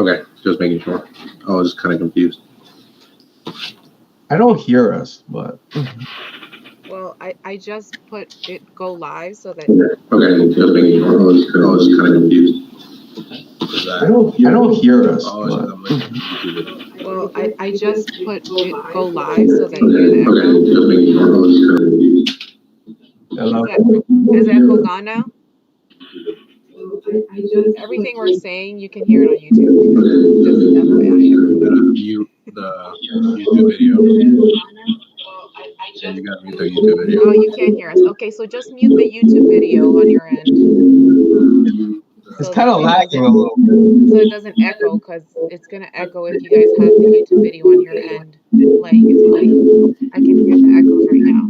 Okay, just making sure. I was kind of confused. I don't hear us, but Well, I just put it go live so that Okay, just making sure. I was kind of confused. I don't hear us. Oh, But I'm listening to YouTube video. well I just put it go live so that you hear the Okay, echo. just making sure. I was kind of confused. hello? Is the echo gone now? Everything we're saying, you can hear it on YouTube. Just FYI. Mute the YouTube video. Yeah, you gotta mute the YouTube video. Oh, you can't hear us. Okay, so just mute the YouTube video on your end. It's So kind that of it lagging a doesn't little bit. so it doesn't echo, because it's gonna echo if you guys have the YouTube video on your end playing as well. I can hear the echoes right now.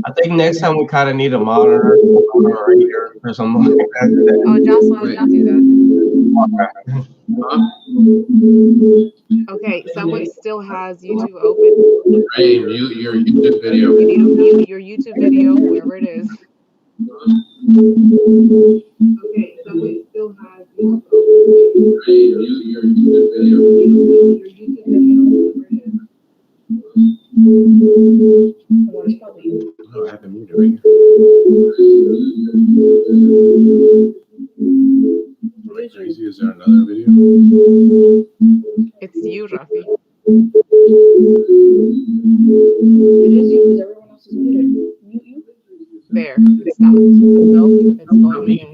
I think next time we kind of need a monitor or ear or something like that. Oh, Jocelyn, don't do that. Okay, someone still has YouTube open. Hey, mute your YouTube video. You need to mute your YouTube video, whoever it is. Okay, someone still has YouTube open. Hey, mute your YouTube video. Your YouTube video, whoever it is. Well, it's probably you. No, I have it muted right here. Am I crazy? Is there another video? It's you, Rafi. It is you because everyone else is muted. Mute you. There, it stopped. Nope, it's going again.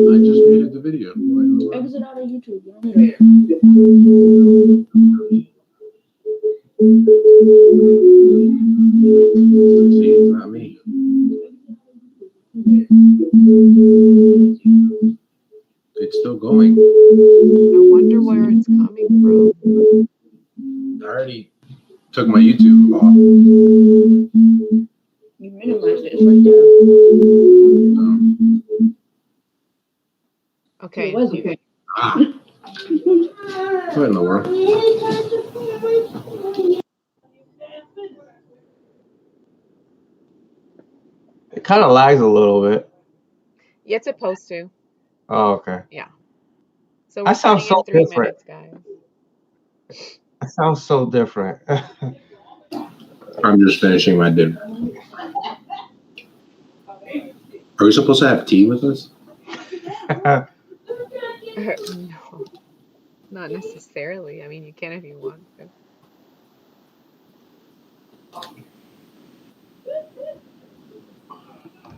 I just muted the video. Exit out of YouTube. You don't need it. See, it's not me. It's still going. I wonder where it's coming from. I already took my YouTube off. You minimized it. It's right there. Okay. It was you. Ah. What in the world? It kind of lags a little bit. Yeah, it's supposed to. Oh, okay. So I we're sound starting so in 3 different. minutes, guys. It sounds so different. I'm just finishing my dinner. Are we supposed to have tea with us? No, not necessarily. I mean, you can if you want to.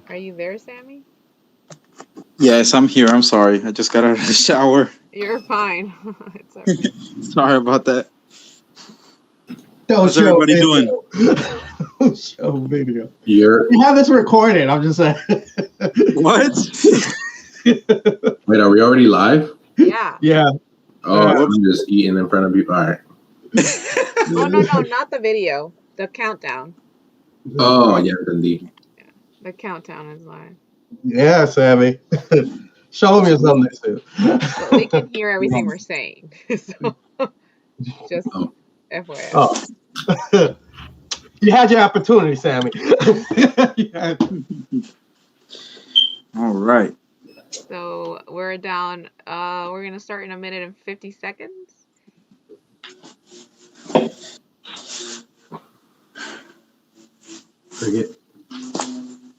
Are you there, Sammy? Yes, I'm here. I'm sorry. I just got out of the shower. You're fine. It's all right. Sorry about that. Don't How's show everybody video. doing? Don't show video. You're We have this recorded. I'm just saying. What? wait, are we already live? Yeah. Yeah. Oh, I'm just eating in front of you. All right. Oh, no, not the video. The countdown. Oh, yeah, indeed. The countdown is live. Yeah, Sammy. Show me something too. But they can hear everything we're saying. So, just FYI. Oh. You had your opportunity, Sammy. All right. So we're down. We're gonna start in 1 minute and 50 seconds.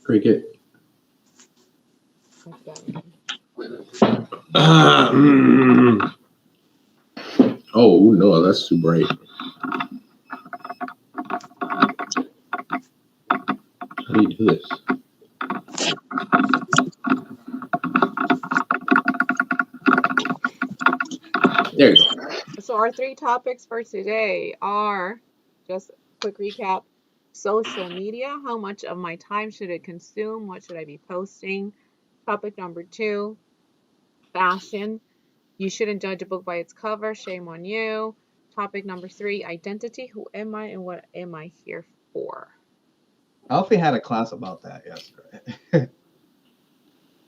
Cricket. What's that mean? Oh, no, that's too bright. How do you do this? There you go. So our 3 topics for today are, just a quick recap, social media. How much of my time should it consume? What should I be posting? Topic number 2, fashion. You shouldn't judge a book by its cover. Shame on you. Topic number 3, identity. Who am I and what am I here for? Alfie had a class about that yesterday.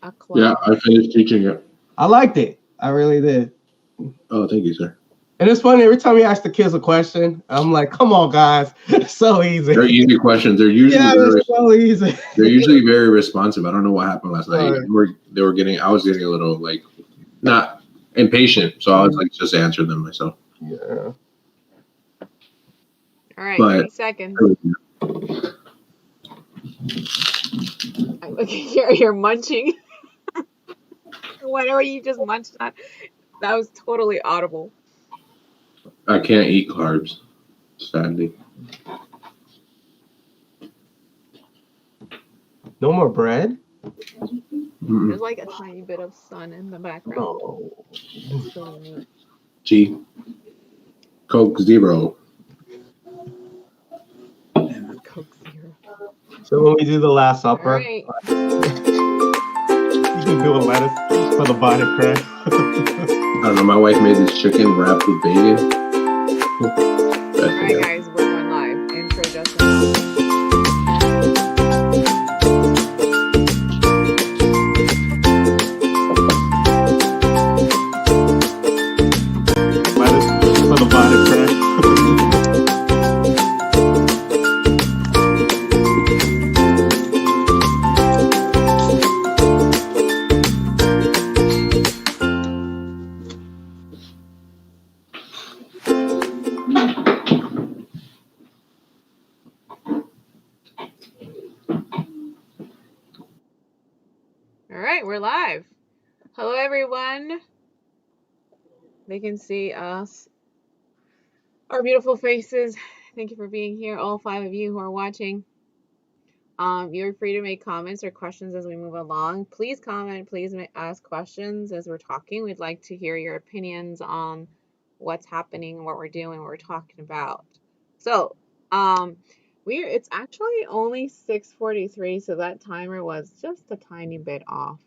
A class. Yeah, I finished teaching it. I liked it. I really did. Oh, thank you, sir. And it's funny, every time you ask the kids a question, I'm like, come on, guys. It's so easy. They're easy questions. They're usually it's so easy. they're usually very responsive. I don't know what happened last night. Right. I was getting a little like not impatient, so I was like just answering them myself. Yeah. All right, But 30 seconds. I look at you're munching. Whatever you just munched on, that was totally audible. I can't eat carbs, sadly. No more bread? There's like a tiny bit of sun in the background. No. It's really neat. G. Coke Zero. Coke Zero. So when we do the Last All Supper, right. you can do a lettuce for the body crack. I don't know. My wife made this chicken wrapped with bacon. All right, guys, we're going live. Intro, Justin. Lettuce for the body crack. All right, we're live. Hello, everyone. They can see us, our beautiful faces. Thank you for being here, all 5 of you who are watching. You're free to make comments or questions as we move along. Please comment, please ask questions as we're talking. We'd like to hear your opinions on what's happening, what we're doing, what we're talking about. So, it's actually only 6:43, so that timer was just a tiny bit off.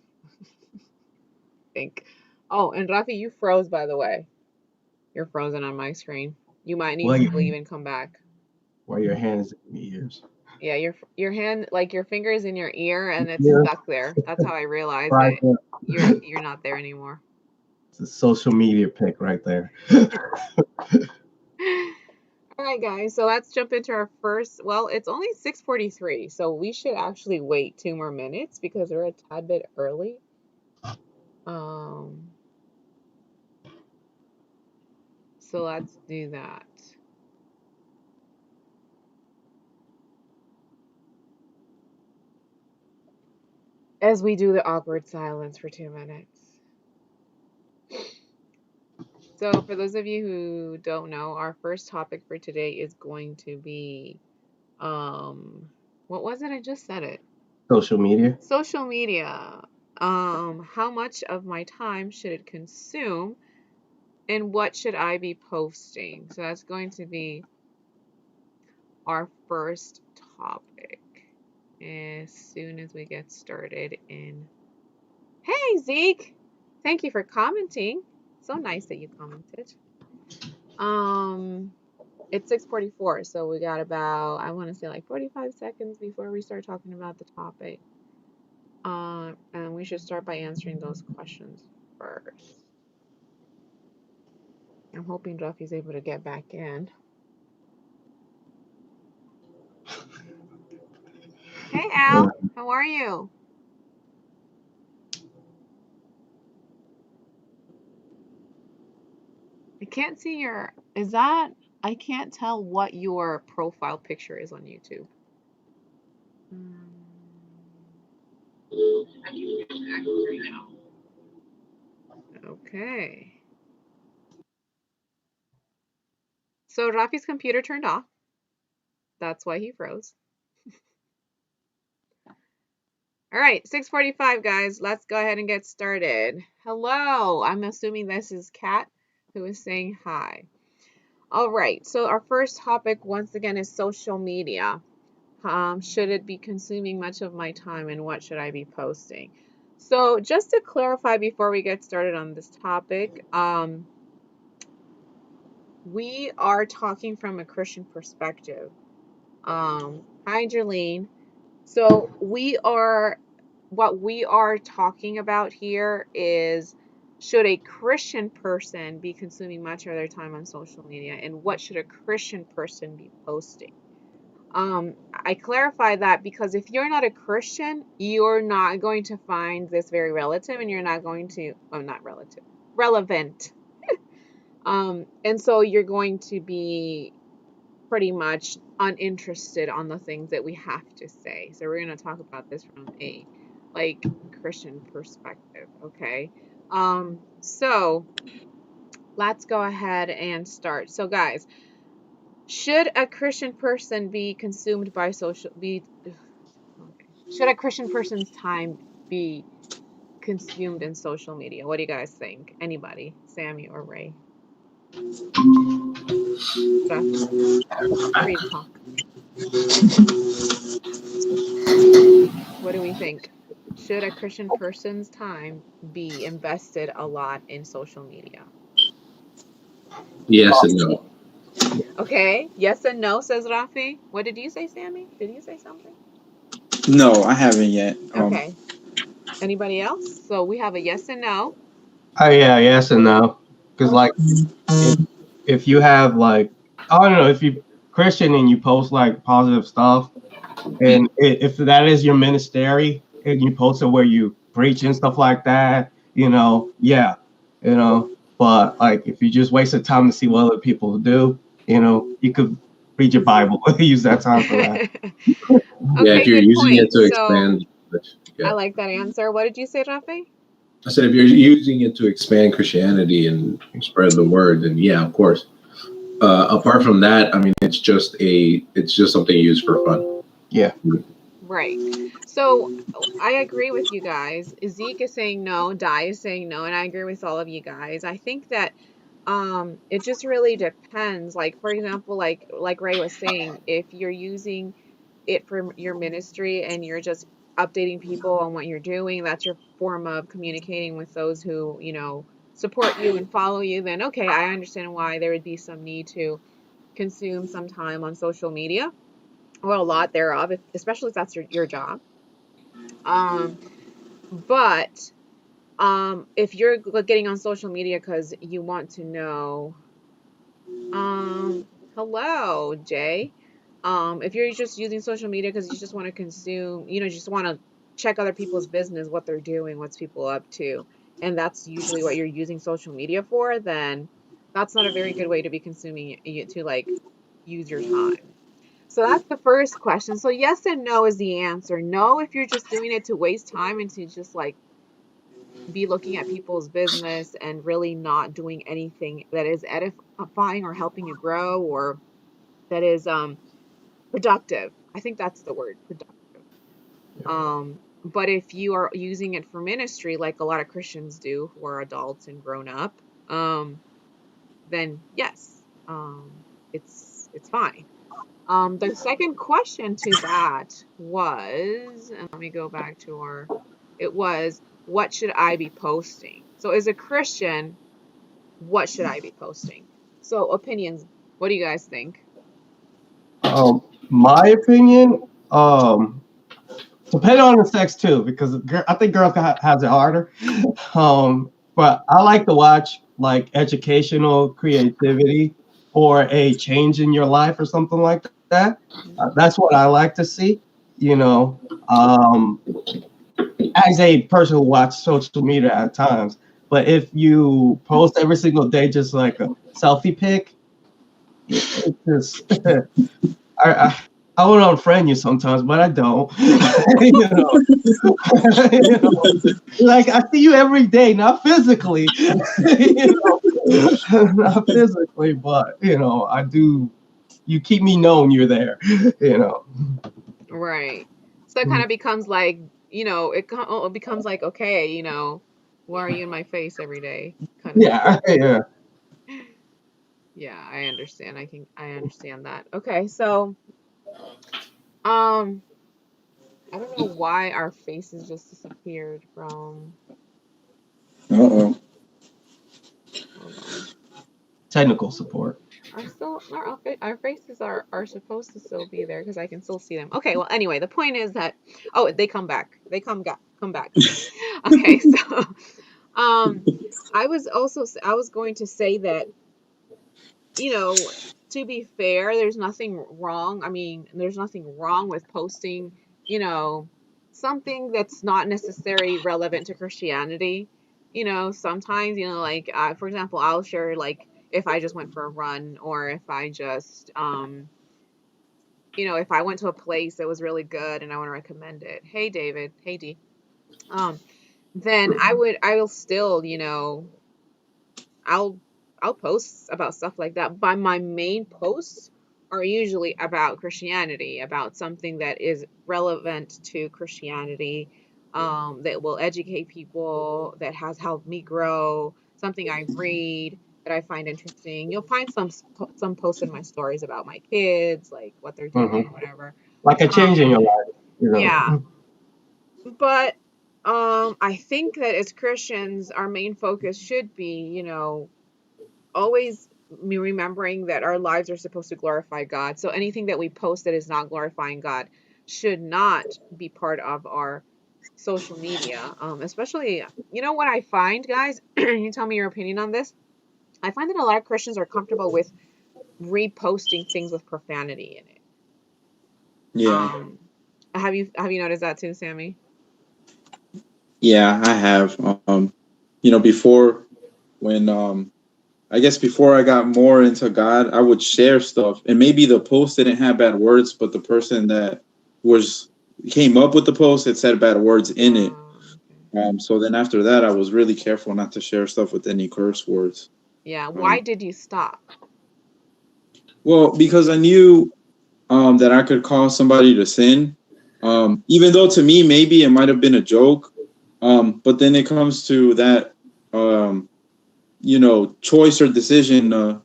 I think. Oh, and Rafi, you froze, by the way. You're frozen on my screen. You might need to leave and come back. While your hand is in your ears. Yeah, your hand, like your finger's in your ear and it's stuck there. That's how I realized Right that you're not there anymore. It's a social media pic right there. All right, guys, so let's jump into our first. Well, it's only 6:43, so we should actually wait 2 more minutes because we're a tad bit early. So let's do that. As we do the awkward silence for 2 minutes. So for those of you who don't know, our first topic for today is going to be, what was it? I just said it. Social media. Social media. How much of my time should it consume and what should I be posting? So that's going to be our first topic as soon as we get started in. Hey, Zeke! Thank you for commenting. So nice that you commented. It's 6:44, so we got about, I want to say like 45 seconds before we start talking about the topic. And we should start by answering those questions first. I'm hoping Duffy's able to get back in. Hey, Al, how are you? I can't see your, I can't tell what your profile picture is on YouTube. I can get back right now. Okay. So Rafi's computer turned off. That's why he froze. All right, 6:45, guys. Let's go ahead and get started. Hello. I'm assuming this is Kat who is saying hi. All right, so our first topic, once again, is social media. Should it be consuming much of my time and what should I be posting? So just to clarify before we get started on this topic, we are talking from a Christian perspective. Hi, Jerlene. So what we are talking about here is should a Christian person be consuming much of their time on social media, and what should a Christian person be posting? I clarify that because if you're not a Christian, you're not going to find this very relative, and you're not going to, oh, not relative, relevant. And so you're going to be pretty much uninterested on the things that we have to say. So we're going to talk about this from a like Christian perspective, okay? So let's go ahead and start. So guys, should a Christian person be consumed by should a Christian person's time be consumed in social media? What do you guys think? Anybody? Sammy or Ray? Free to talk. What do we think? Should a Christian person's time be invested a lot in social media? Yes and no. Okay, yes and no, says Rafi. What did you say, Sammy? Did you say something? No, I haven't yet. Okay. Anybody else? So we have a yes and no. Oh yeah, yes and no. Because like, if you have like, I don't know, if you Christian and you post like positive stuff, and if that is your ministry and you post it where you preach and stuff like that, yeah, But like, if you just wasted time to see what other people do, you could read your Bible, use that time for that. Okay, if you're good using point. it to expand, I like that answer. What did you say, Rafi? I said if you're using it to expand Christianity and spread the word, then yeah, of course. Apart from that, I mean, it's just something used for fun. Yeah. Right. So I agree with you guys. Zeke is saying no, Di is saying no, and I agree with all of you guys. I think that it just really depends. Like for example, like Ray was saying, if you're using it for your ministry and you're just updating people on what you're doing, that's your form of communicating with those who, support you and follow you, then okay, I understand why there would be some need to consume some time on social media, or a lot thereof, especially if that's your job. But if you're getting on social media because you want to know, hello, Jay. If you're just using social media because you just want to consume, just want to check other people's business, what they're doing, what's people up to, and that's usually what you're using social media for, then that's not a very good way to be consuming it, to like use your time. So that's the first question. So yes and no is the answer. No, if you're just doing it to waste time and to just like be looking at people's business and really not doing anything that is edifying or helping you grow, or that is productive. I think that's the word, productive. But if you are using it for ministry, like a lot of Christians do who are adults and grown up, then yes, it's fine. The second question to that was, and let me go back to it was, what should I be posting? So as a Christian, what should I be posting? So opinions, what do you guys think? My opinion, depending on the sex too, because I think girls has it harder. But I like to watch like educational creativity or a change in your life or something like that. That's what I like to see. As a person who watches social media at times. But if you post every single day just like a selfie pic, it's just I I would unfriend you sometimes, but I don't. Like I see you every day, not physically, not physically, but I do. You keep me known you're there, Right. So it kind of becomes like, it becomes like, okay, why are you in my face every day? Kind of. Yeah, yeah. Yeah, I understand. I understand that. Okay, so um I don't know why our faces just disappeared from. Uh-oh. Hold on. Technical support. Our faces are supposed to still be there because I can still see them. Okay, well anyway, the point is that, oh, they come back. They come back. Okay, so Um, I was going to say that, you know, to be fair, there's nothing wrong. I mean, there's nothing wrong with posting, you know, something that's not necessarily relevant to Christianity. Sometimes, like, for example, I'll share, like, if I just went for a run, or if I just, if I went to a place that was really good and I want to recommend it. Hey, David. Hey, Dee. Um, then I will still, I'll I'll post about stuff like that. But my main posts are usually about Christianity, about something that is relevant to Christianity, that will educate people, that has helped me grow, something I read that I find interesting. You'll find some posts in my stories about my kids, like what they're doing, Hmm. whatever. Like a change in your life, you Yeah, know. but I think that as Christians, our main focus should be, always remembering that our lives are supposed to glorify God. So anything that we post that is not glorifying God should not be part of our social media. Especially, what I find, guys, you tell me your opinion on this. I find that a lot of Christians are comfortable with reposting things with profanity in it. Yeah, Um, have you noticed that too, Sammy? yeah, I have. Before when I guess before I got more into God, I would share stuff, and maybe the post didn't have bad words, but the person that was came up with the post had said bad words in it. Okay. So then after that, I was really careful not to share stuff with any curse words. Yeah. Why Um, did you stop? well, because I knew that I could cause somebody to sin. Even though to me maybe it might have been a joke, but then it comes to that um, choice or decision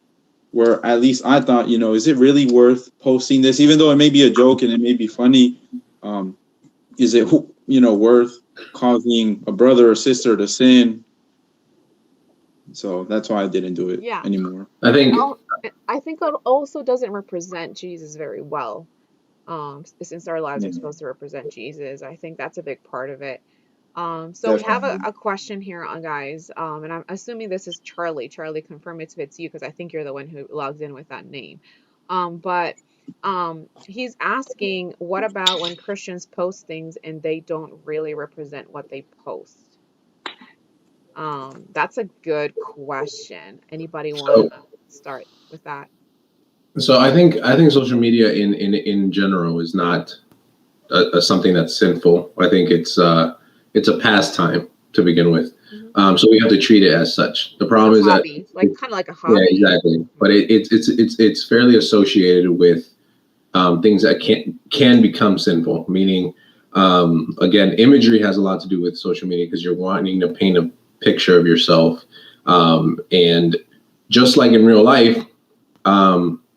where at least I thought, is it really worth posting this? Even though it may be a joke and it may be funny, um, is it worth causing a brother or sister to sin? So that's why I didn't do it Yeah. anymore. I And think I think it also doesn't represent Jesus very well. Since our lives are Yeah, supposed to represent Jesus, I think that's a big part of it. So we have definitely. a question here, guys. And I'm assuming this is Charlie. Charlie, confirm if it's you, because I think you're the one who logs in with that name. But he's asking, what about when Christians post things and they don't really represent what they post? That's a good question. Anybody want so. to start with that? So I think social media in general is not something that's sinful. I think it's a pastime to begin with. Hmm. So we have to treat it as such. The Like a problem is that hobby, like kind of like a yeah, hobby. exactly. But it's fairly associated with things that can become sinful. Meaning, again, imagery has a lot to do with social media because you're wanting to paint a picture of yourself, and just like in real life,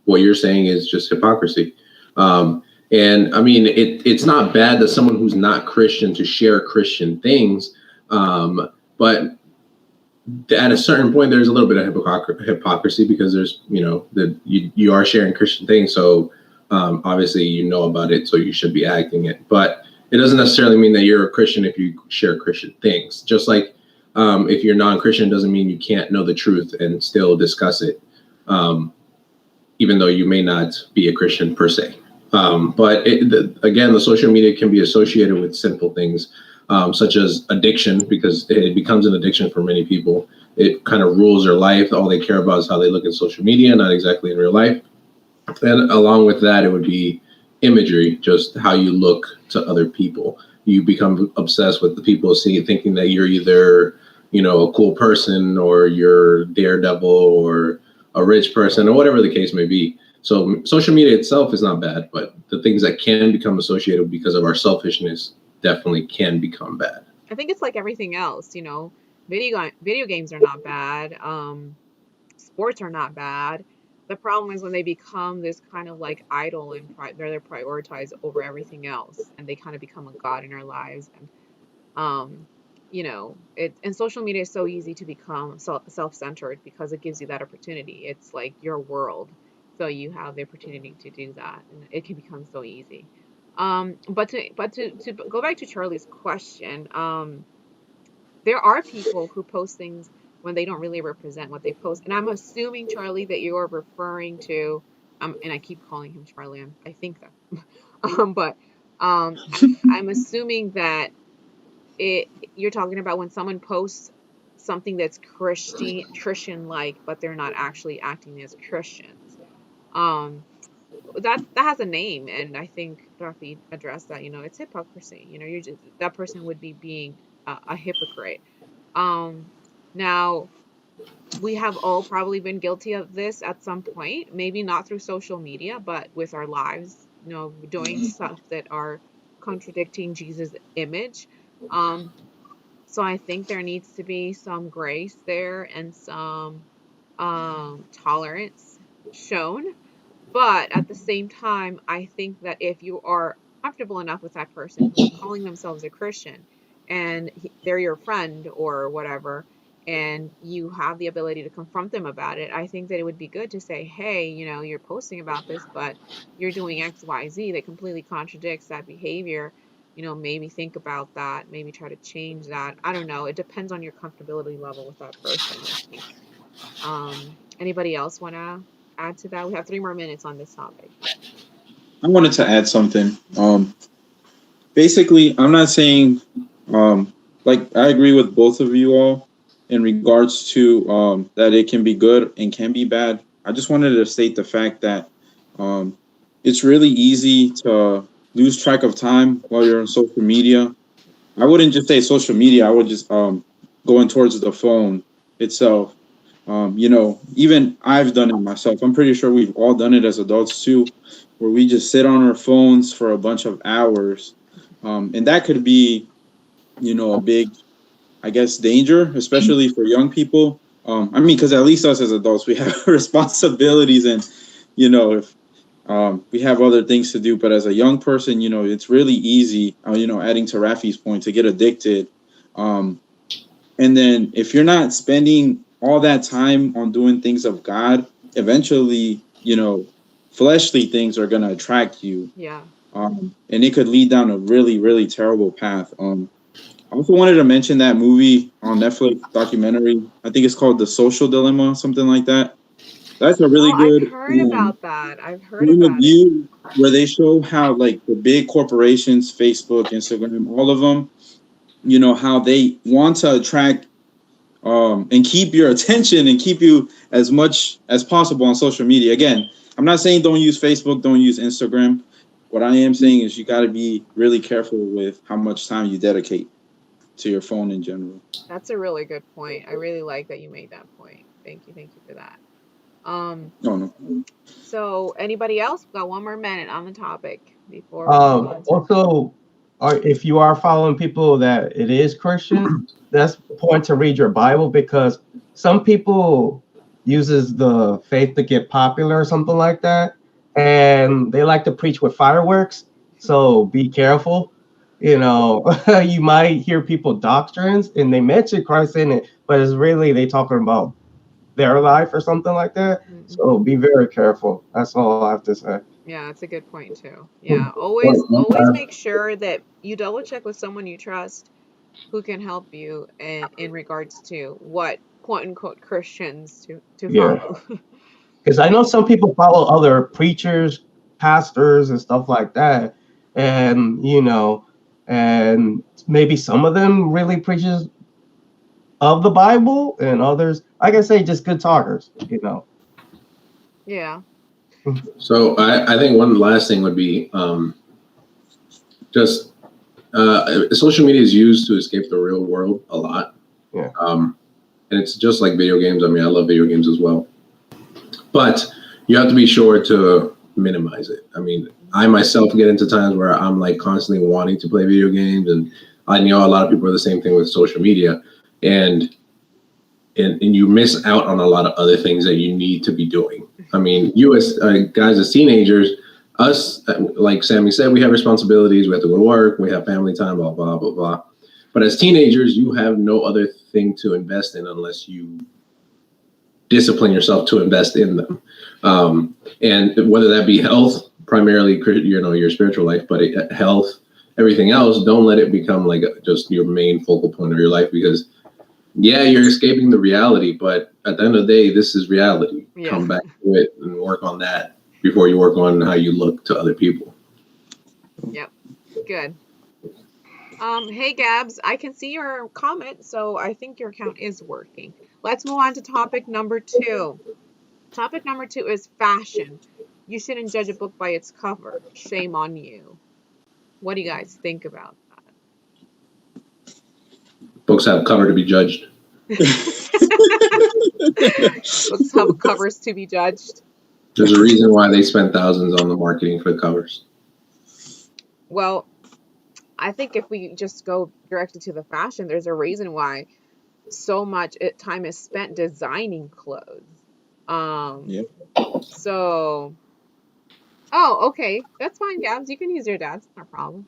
what you're saying is just hypocrisy. And I mean, it's not bad that someone who's not Christian to share Christian things, but at a certain point, there's a little bit of hypocrisy because there's, that you are sharing Christian things. So obviously, about it, so you should be acting it. But it doesn't necessarily mean that you're a Christian if you share Christian things. Just like if you're non-Christian, doesn't mean you can't know the truth and still discuss it. Even though you may not be a Christian per se. But again, the social media can be associated with sinful things, such as addiction, because it becomes an addiction for many people. It kind of rules their life. All they care about is how they look in social media, not exactly in real life. And along with that, it would be imagery, just how you look to other people. You become obsessed with the people thinking that you're either, a cool person or you're daredevil or a rich person or whatever the case may be. So social media itself is not bad, but the things that can become associated because of our selfishness definitely can become bad. I think it's like everything else, video games are not bad. Sports are not bad. The problem is when they become this kind of like idol, and they're prioritized over everything else, and they kind of become a god in our lives. And um, it and social media is so easy to become self-centered because it gives you that opportunity. It's like your world, so you have the opportunity to do that, and it can become so easy. But to go back to Charlie's question, there are people who post things when they don't really represent what they post. And I'm assuming, Charlie, that you're referring to, and I keep calling him Charlie. I think that, but I'm assuming that you're talking about when someone posts something that's Christian-like, but they're not actually acting as Christians. Um, that has a name, and I think Rafi addressed that. It's hypocrisy. You're just, that person would be being a hypocrite. Um, Now, we have all probably been guilty of this at some point, maybe not through social media, but with our lives, doing stuff that are contradicting Jesus' image. Um, so I think there needs to be some grace there and some tolerance shown. But at the same time, I think that if you are comfortable enough with that person who's calling themselves a Christian and they're your friend or whatever, and you have the ability to confront them about it, I think that it would be good to say, hey, you're posting about this, but you're doing X, Y, Z that completely contradicts that behavior. Maybe think about that, maybe try to change that. I don't know. It depends on your comfortability level with that person, I think. Anybody else want to add to that? We have 3 more minutes on this topic. I wanted to add something. Basically, I'm not saying, like, I agree with both of you all in regards to that it can be good and can be bad. I just wanted to state the fact that it's really easy to lose track of time while you're on social media. I wouldn't just say social media. I would just going towards the phone itself. Even I've done it myself. I'm pretty sure we've all done it as adults too, where we just sit on our phones for a bunch of hours. And that could be, a big, I guess, danger, especially for young people. Because at least us as adults, we have responsibilities and, if we have other things to do. But as a young person, it's really easy, adding to Rafi's point, to get addicted. And then if you're not spending all that time on doing things of God, eventually, fleshly things are going to attract you. Yeah. And it could lead down a really, really terrible path. I also wanted to mention that movie on Netflix, documentary. I think it's called The Social Dilemma, something like that. That's a really good I've heard about that. I've heard point of about it. view where they show how, like, the big corporations, Facebook, Instagram, all of them, how they want to attract and keep your attention and keep you as much as possible on social media. Again, I'm not saying don't use Facebook, don't use Instagram. What I am saying is you got to be really careful with how much time you dedicate to your phone in general. That's a really good point. I really like that you made that point. Thank you for that. No. So anybody else? We've got 1 more minute on the topic before we move on. Also, if you are following people that it is Christian, that's the point to read your Bible, because some people uses the faith to get popular or something like that, and they like to preach with fireworks. So be careful. You might hear people doctrines and they mention Christ in it, but it's really they talking about their life or something like that. Mm-hmm. So be very careful. That's all I have to say. Yeah, that's a good point too. Yeah, always make sure that you double check with someone you trust who can help you in regards to what quote unquote Christians to follow. Because I know some people follow other preachers, pastors, and stuff like that, and and maybe some of them really preaches of the Bible, and others, like I say, just good talkers. Yeah. So I think one last thing would be just social media is used to escape the real world a lot. Yeah. And it's just like video games. I mean, I love video games as well. But you have to be sure to minimize it. I mean, I myself get into times where I'm like constantly wanting to play video games, and I know a lot of people are the same thing with social media, and you miss out on a lot of other things that you need to be doing. I mean, you as guys, as teenagers, us, like Sammy said, we have responsibilities. We have to go to work. We have family time, blah, blah, blah, blah. But as teenagers, you have no other thing to invest in unless you discipline yourself to invest in them. And whether that be health, primarily, your spiritual life, but health, everything else, don't let it become like just your main focal point of your life, because yeah, you're escaping the reality, but at the end of the day, this is reality. Yeah. Come back to it and work on that before you work on how you look to other people. Yep. Good. Hey Gabs, I can see your comment, so I think your account is working. Let's move on to topic number 2. Topic number 2 is fashion. You shouldn't judge a book by its cover. Shame on you. What do you guys think about Books have cover to be judged. that? Books have covers to be judged. There's a reason why they spent thousands on the marketing for the covers. Well, I think if we just go directly to the fashion, there's a reason why so much time is spent designing clothes. Yep. So, oh, okay, that's fine, Gabs. You can use your dad's, no problem.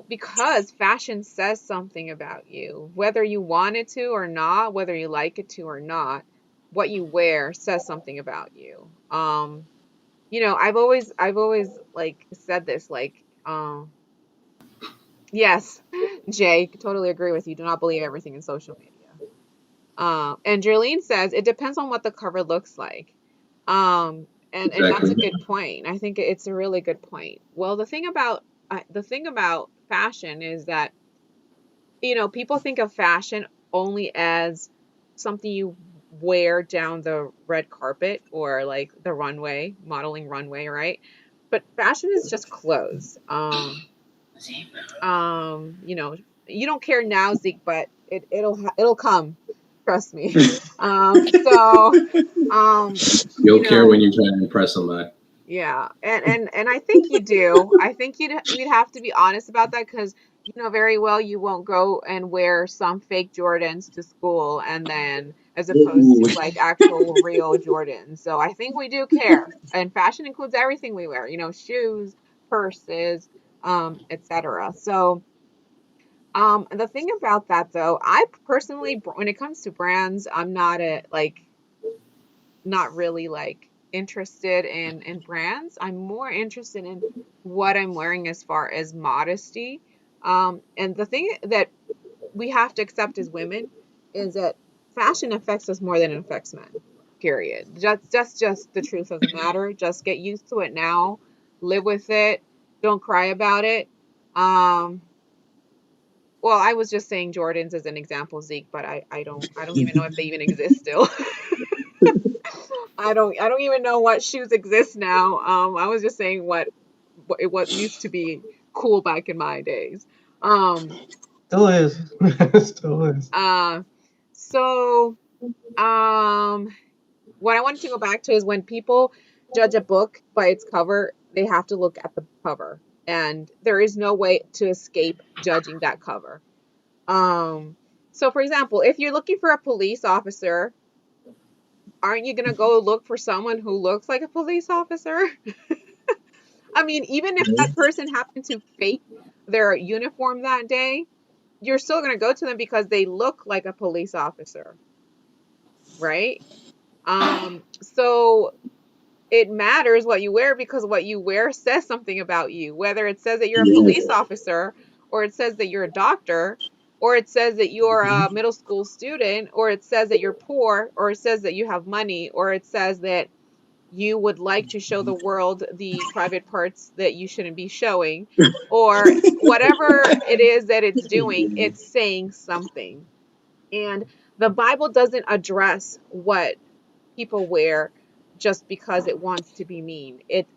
Because fashion says something about you, whether you want it to or not, whether you like it to or not, what you wear says something about you. I've always like said this, like, yes, Jay, totally agree with you. Do not believe everything in social media. And Jerlene says it depends on what the cover looks like. And that's a good point. I think it's a really good point. Well, the thing about fashion is that, people think of fashion only as something you wear down the red carpet or like the runway, modeling runway, right? But fashion is just clothes. You don't care now, Zeke, but it'll come. Trust me. You'll care when you're trying to impress somebody. Yeah, and I think you do. I think we'd have to be honest about that, because you know very well you won't go and wear some fake Jordans to school, and then as opposed to like actual real Jordans. So I think we do care, and fashion includes everything we wear. Shoes, purses, etc. So the thing about that though, I personally, when it comes to brands, I'm not really like interested in brands. I'm more interested in what I'm wearing as far as modesty. And the thing that we have to accept as women is that fashion affects us more than it affects men. Period. That's just the truth of the matter. Just get used to it now. Live with it. Don't cry about it. Well, I was just saying Jordans as an example, Zeke, but I don't even know if they even exist still. I don't even know what shoes exist now. I was just saying what used to be cool back in my days. Still is. Still is. So what I wanted to go back to is when people judge a book by its cover, they have to look at the cover, and there is no way to escape judging that cover. So for example, if you're looking for a police officer, aren't you gonna go look for someone who looks like a police officer? I mean, even if that person happened to fake their uniform that day, you're still gonna go to them because they look like a police officer, right? So it matters what you wear, because what you wear says something about you, whether it says that you're a police officer, or it says that you're a doctor, or it says that you're a middle school student, or it says that you're poor, or it says that you have money, or it says that you would like to show the world the private parts that you shouldn't be showing, or whatever it is that it's doing, it's saying something. And the Bible doesn't address what people wear just because it wants to be mean. It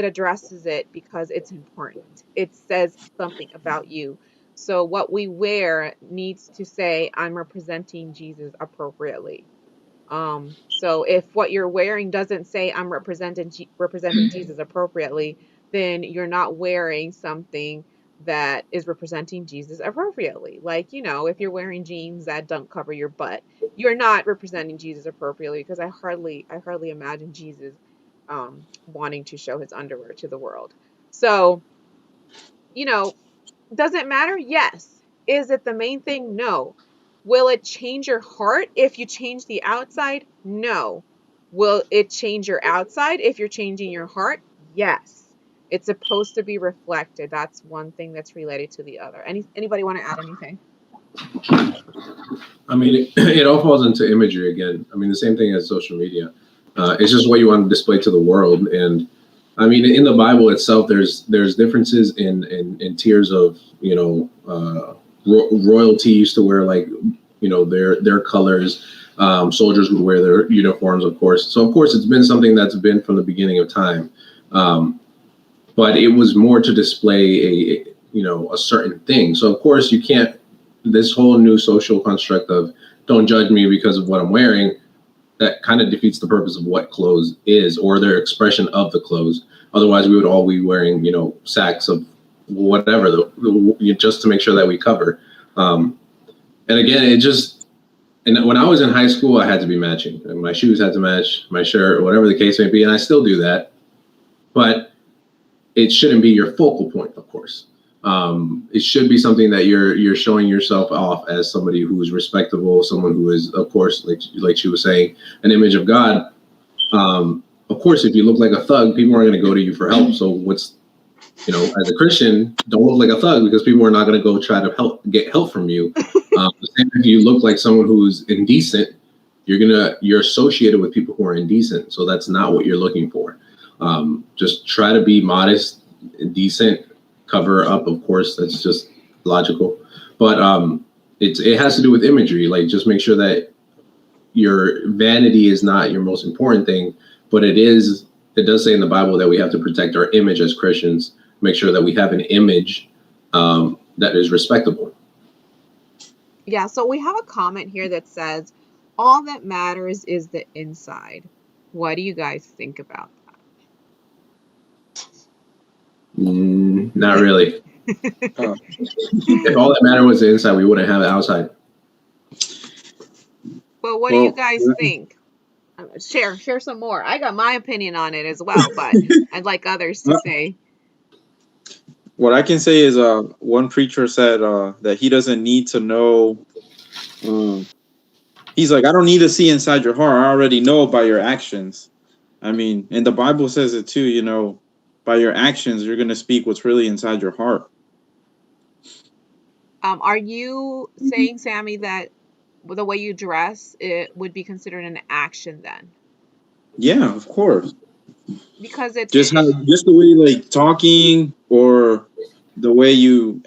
addresses it because it's important. It says something about you. So what we wear needs to say, I'm representing Jesus appropriately. So if what you're wearing doesn't say I'm representing Jesus appropriately, then you're not wearing something that is representing Jesus appropriately. Like, if you're wearing jeans that don't cover your butt, you're not representing Jesus appropriately, because I hardly imagine Jesus wanting to show his underwear to the world. So, does it matter? Yes. Is it the main thing? No. Will it change your heart if you change the outside? No. Will it change your outside if you're changing your heart? Yes. It's supposed to be reflected. That's one thing that's related to the other. Anybody want to add anything? I mean, it all falls into imagery again. I mean, the same thing as social media. It's just what you want to display to the world. And I mean, in the Bible itself, there's differences in tiers of, royalty used to wear, like, their colors. Soldiers would wear their uniforms, of course. So of course, it's been something that's been from the beginning of time. But it was more to display a certain thing. So of course you can't, this whole new social construct of don't judge me because of what I'm wearing, that kind of defeats the purpose of what clothes is, or their expression of the clothes. Otherwise we would all be wearing, sacks of whatever, just to make sure that we cover. And again, and when I was in high school, I had to be matching. And my shoes had to match, my shirt, whatever the case may be, and I still do that. But it shouldn't be your focal point, of course. It should be something that you're showing yourself off as somebody who is respectable, someone who is, of course, like she was saying, an image of God. Of course, if you look like a thug, people aren't going to go to you for help. So as a Christian, don't look like a thug, because people are not going to go try to get help from you. The same if you look like someone who's indecent, you're associated with people who are indecent. So that's not what you're looking for. Just try to be modest, decent, cover up. Of course, that's just logical. But it has to do with imagery. Like, just make sure that your vanity is not your most important thing, but it does say in the Bible that we have to protect our image as Christians, make sure that we have an image that is respectable. Yeah, so we have a comment here that says, all that matters is the inside. What do you guys think about that? Not really. If all that mattered was the inside, we wouldn't have it outside. But what do you guys think? Share some more. I got my opinion on it as well, but I'd like others to say. What I can say is, one preacher said that he doesn't need to know. He's like, I don't need to see inside your heart. I already know by your actions. I mean, and the Bible says it too. By your actions, you're going to speak what's really inside your heart. Are you saying, Sammy, that the way you dress, it would be considered an action then? Yeah, of course. Because it's just the way, like, talking, or the way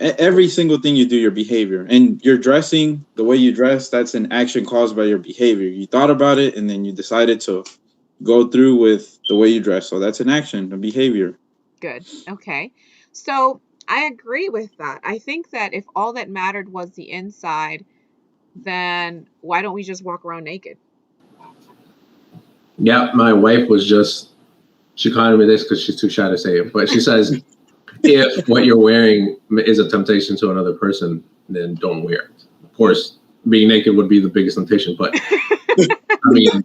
every single thing you do, your behavior, and your dressing, the way you dress, that's an action caused by your behavior. You thought about it, and then you decided to go through with the way you dress. So that's an action, a behavior. Good. Okay. So I agree with that. I think that if all that mattered was the inside, then why don't we just walk around naked? Yeah, my wife she called me this because she's too shy to say it, but she says, if what you're wearing is a temptation to another person, then don't wear it. Of course, being naked would be the biggest temptation, but I mean,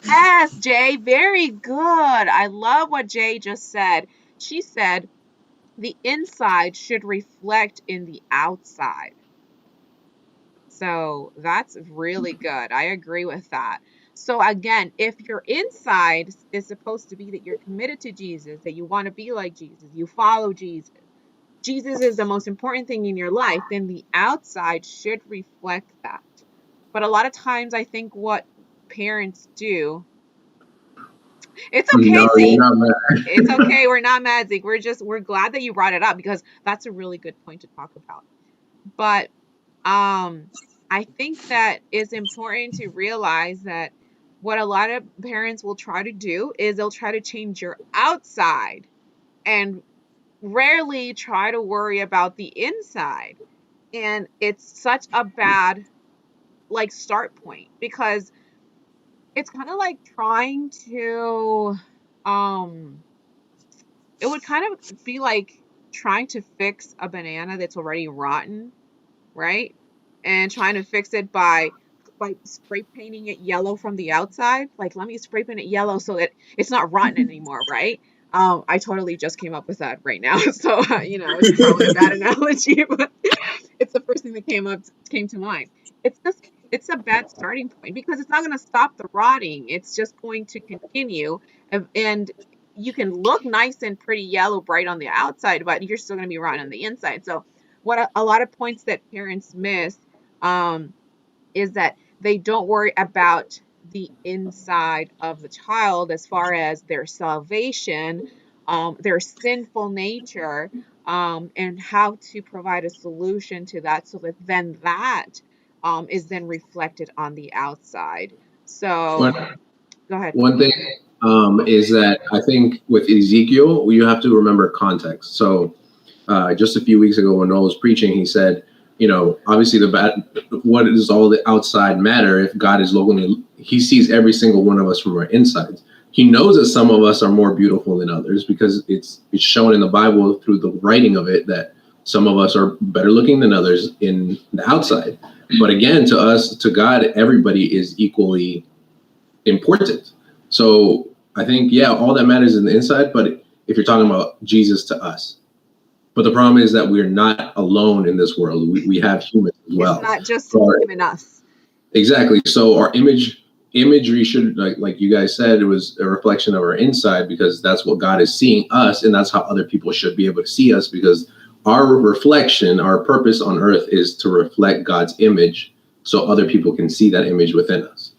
yes, Jay, very good. I love what Jay just said. She said the inside should reflect in the outside. So that's really good. I agree with that. So again, if your inside is supposed to be that you're committed to Jesus, that you want to be like Jesus, you follow Jesus, Jesus is the most important thing in your life, then the outside should reflect that. But a lot of times I think what parents do, it's okay, no, Z. you're not mad. It's okay. We're not mad, Zeke. We're glad that you brought it up, because that's a really good point to talk about. But I think that it's important to realize that what a lot of parents will try to do is they'll try to change your outside and rarely try to worry about the inside. And it's such a bad start point, because it's kind of like trying to it would kind of be like trying to fix a banana that's already rotten, right? And trying to fix it by spray painting it yellow from the outside. Like, let me spray paint it yellow so that it's not rotten anymore, right? I totally just came up with that right now. So, it's probably a bad analogy, but it's the first thing that came to mind. It's a bad starting point, because it's not going to stop the rotting. It's just going to continue. And you can look nice and pretty yellow bright on the outside, but you're still going to be rotten on the inside. So what a lot of points that parents miss is that they don't worry about the inside of the child as far as their salvation, their sinful nature, and how to provide a solution to that so that then that is then reflected on the outside. So One, go ahead. one thing is that I think with Ezekiel, you have to remember context. So just a few weeks ago when Noah was preaching, he said, obviously what does all the outside matter if God is locally, he sees every single one of us from our insides. He knows that some of us are more beautiful than others because it's shown in the Bible through the writing of it that some of us are better looking than others in the outside. But again, to us, to God, everybody is equally important. So I think, yeah, all that matters is in the inside, but if you're talking about Jesus to us. But the problem is that we're not alone in this world. We have humans as well. It's not just So him and us. exactly. So our imagery should, like you guys said, it was a reflection of our inside because that's what God is seeing us, and that's how other people should be able to see us because our reflection, our purpose on earth is to reflect God's image so other people can see that image within us.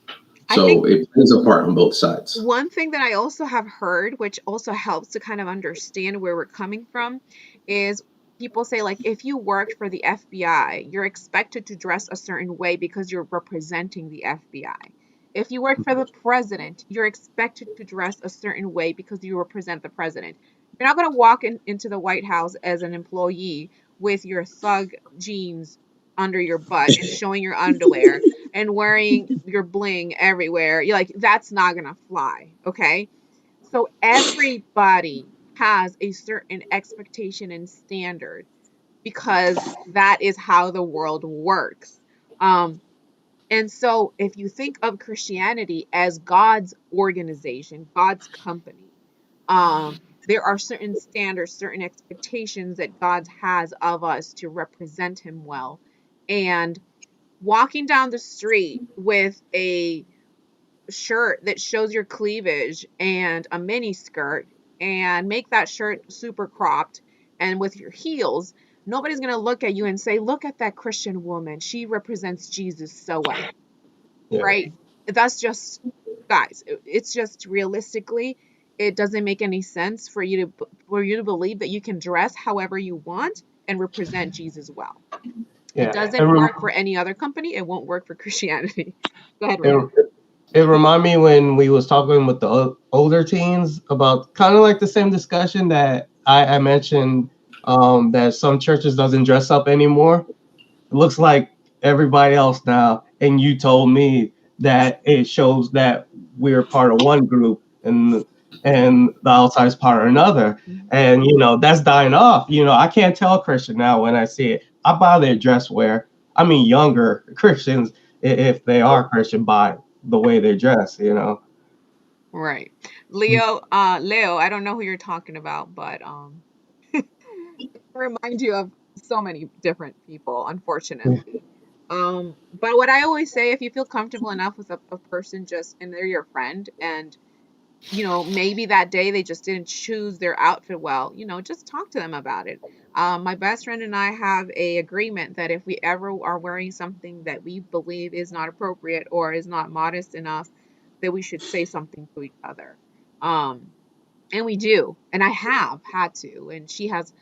So it plays a part on both sides. One thing that I also have heard, which also helps to kind of understand where we're coming from, is people say, like, if you worked for the FBI, you're expected to dress a certain way because you're representing the FBI. If you work for the president, you're expected to dress a certain way because you represent the president. You're not going to walk into the White House as an employee with your thug jeans under your butt and showing your underwear and wearing your bling everywhere. You're like, that's not gonna fly, okay? So everybody has a certain expectation and standard because that is how the world works. And so if you think of Christianity as God's organization, God's company, there are certain standards, certain expectations that God has of us to represent him well. And walking down the street with a shirt that shows your cleavage and a mini skirt and make that shirt super cropped and with your heels, nobody's going to look at you and say, look at that Christian woman. She represents Jesus so well, Yeah. right? That's just, guys, it's just realistically, it doesn't make any sense for you to believe that you can dress however you want and represent Jesus well. It doesn't work for any other company. It won't work for Christianity. Go ahead, Ray. It reminded me when we was talking with the older teens about kind of like the same discussion that I mentioned, that some churches doesn't dress up anymore. It looks like everybody else now. And you told me that it shows that we're part of one group and the outside is part of another. And, that's dying off. I can't tell a Christian now when I see it. I buy their dress wear. I mean, younger Christians, if they are Christian, buy the way they dress, Right. Leo, I don't know who you're talking about, but remind you of so many different people, unfortunately. But what I always say, if you feel comfortable enough with a person and they're your friend and maybe that day they just didn't choose their outfit well, just talk to them about it. My best friend and I have a agreement that if we ever are wearing something that we believe is not appropriate or is not modest enough, that we should say something to each other. And we do, and I have had to, and she has